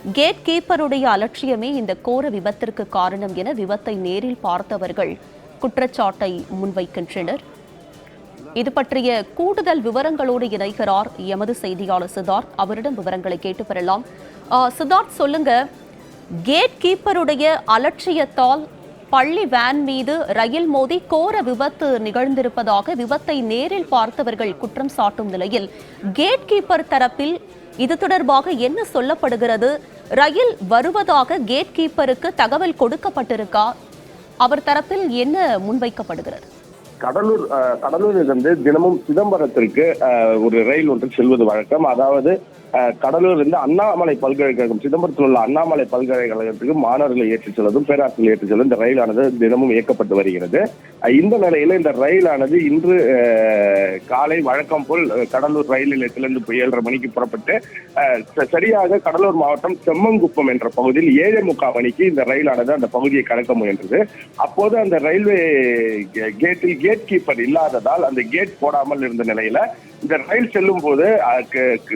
Gate கீப்பருடைய அலட்சியமே இந்த கோர விபத்திற்கு காரணம் என விபத்தை நேரில் பார்த்தவர்கள் குற்றச்சாட்டை முன்வைக்கின்றனர். இது பற்றிய கூடுதல் விவரங்களோடு இணைகிறார் எமது செய்தியாளர் சித்தார்த். அவரிடம் விவரங்களை கேட்டு பெறலாம். சித்தார்த், சொல்லுங்க, கேட் கீப்பருடைய அலட்சியத்தால் பள்ளி வேன் மீது ரயில் மோதி கோர விபத்து நிகழ்ந்திருப்பதாக விபத்தை நேரில் பார்த்தவர்கள் குற்றம் சாட்டும் நிலையில் கேட் கீப்பர் தரப்பில் இது தொடர்பாக என்ன சொல்லப்படுகிறது? ரயில் வருவதாக கேட் கீப்பருக்கு தகவல் கொடுக்கப்பட்டிருக்கா? அவர் தரப்பில் என்ன முன்வைக்கப்படுகிறது? கடலூரிலிருந்து தினமும் சிதம்பரத்திற்கு ஒரு ரயில் ஒன்று செல்வது வழக்கம். அதாவது கடலூரிலிருந்து அண்ணாமலை பல்கலைக்கழகம், சிதம்பரத்தில் உள்ள அண்ணாமலை பல்கலைக்கழகத்துக்கு மாணவர்களை ஏற்றிச் செல்வதும் பேராசிரியர்கள் ஏற்றிச் செல்லும் இந்த ரயிலானது தினமும் இயக்கப்பட்டு வருகிறது. இந்த நிலையில இந்த ரயிலானது இன்று காலை வழக்கம் போல் கடலூர் ரயில் நிலையத்திலிருந்து 7:30 மணிக்கு புறப்பட்டு சரியாக கடலூர் மாவட்டம் செம்மங்குப்பம் என்ற பகுதியில் 7:45 மணிக்கு இந்த ரயிலானது அந்த பகுதியை கடக்க முயன்றது. அப்போது அந்த ரயில்வே கேட்டில் கேட் கீப்பர் இல்லாததால் அந்த கேட் போடாமல் இருந்த நிலையில இந்த ரயில் செல்லும் போது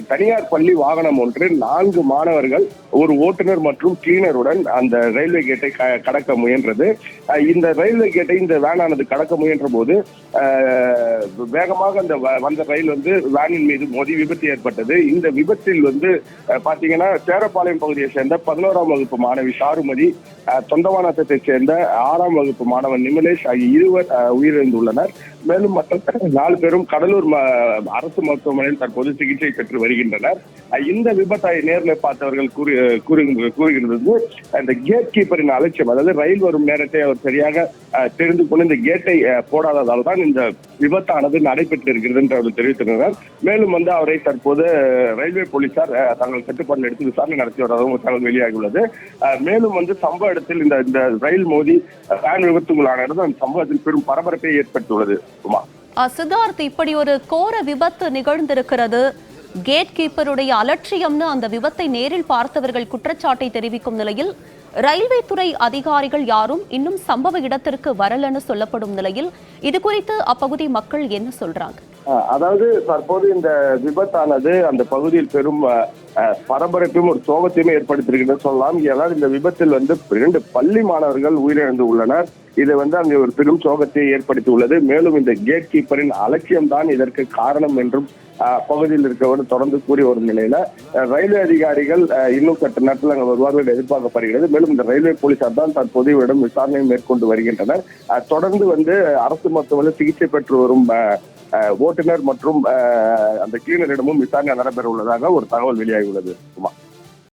தனியார் பள்ளி வாகனம் ஒன்று 4 மாணவர்கள், ஒரு ஓட்டுநர் மற்றும் கிளீனருடன் அந்த ரயில்வே கேட்டை கடக்க முயன்றது. இந்த ரயில்வே கேட்டை இந்த வேனானது கடக்க முயன்ற போது வேகமாக அந்த வந்த ரயில் வேனின் மீது மோதி விபத்து ஏற்பட்டது. இந்த விபத்தில் பாத்தீங்கன்னா சேரப்பாளையம் பகுதியை சேர்ந்த 11ஆம் வகுப்பு மாணவி சாருமதி, தொண்டவானத்தை சேர்ந்த 6ஆம் வகுப்பு மாணவன் நிமிலேஷ் ஆகிய இருவர் உயிரிழந்துள்ளனர். மேலும் மற்ற 4 பேரும் கடலூர் அரசு மருத்துவமனையில் தற்போது சிகிச்சை பெற்று வருகின்றனர். இந்த விபத்தை நேரில் பார்த்தவர்கள் கூறுகிறது இந்த கேட் கீப்பரின் அலட்சியம், அதாவது ரயில் வரும் நேரத்தை அவர் சரியாக தெரிந்து கொண்டு இந்த கேட்டை போடாததால் தான் இந்த விபத்தானது நடைபெற்று இருக்கிறது என்று அவர் தெரிவித்துள்ளனர். மேலும் அவரை தற்போது ரயில்வே போலீசார் தங்கள் கட்டுப்பாட்டில் எடுத்து விசாரணை நடத்தி வருவதாகவும் தகவல் வெளியாகியுள்ளது. மேலும் சம்பவ இடத்தில் இந்த ரயில் மோதி வேன் விபத்துக்குள்ளான அந்த சம்பவத்தில் பெரும் பரபரப்பை ஏற்பட்டுள்ளது. சித்தார்த், இப்படி ஒரு கோர விபத்து நிகழ்ந்திருக்கிறது, கேட் கீப்பருடைய அலட்சியம்னு அந்த விபத்தை நேரில் பார்த்தவர்கள் குற்றச்சாட்டை தெரிவிக்கும் நிலையில் ரயில்வே துறை அதிகாரிகள் யாரும் இன்னும் சம்பவ இடத்திற்கு வரலன்னு சொல்லப்படும் நிலையில் இது குறித்து அப்பகுதி மக்கள் என்ன சொல்றாங்க? அதாவது தற்போது இந்த விபத்தானது அந்த பகுதியில் பெரும் பரபரப்பையும் ஒரு சோகத்தையும் ஏற்படுத்தியிருக்கிறது சொல்லலாம். ஏதாவது இந்த விபத்தில் 2 பள்ளி மாணவர்கள் உயிரிழந்து உள்ளனர். இது அங்கே ஒரு பெரும் சோகத்தை ஏற்படுத்தி உள்ளது. மேலும் இந்த கேட் கீப்பரின் அலட்சியம் தான் இதற்கு காரணம் என்றும் பகுதியில் இருக்கவர் தொடர்ந்து கூறி வரும் நிலையில ரயில்வே அதிகாரிகள் இன்னும் சற்று நேரத்தில் அங்கே வருவார்கள் எதிர்பார்க்கப்படுகிறது. மேலும் இந்த ரயில்வே போலீசார் தான் தற்போது இவரிடம் விசாரணை மேற்கொண்டு வருகின்றனர். தொடர்ந்து அரசு மருத்துவமனையில் சிகிச்சை பெற்று வரும் ஓட்டுநர் மற்றும் அந்த கிளீனரிடமும் விசாரணை நடைபெற உள்ளதாக ஒரு தகவல் வெளியாகியுள்ளது.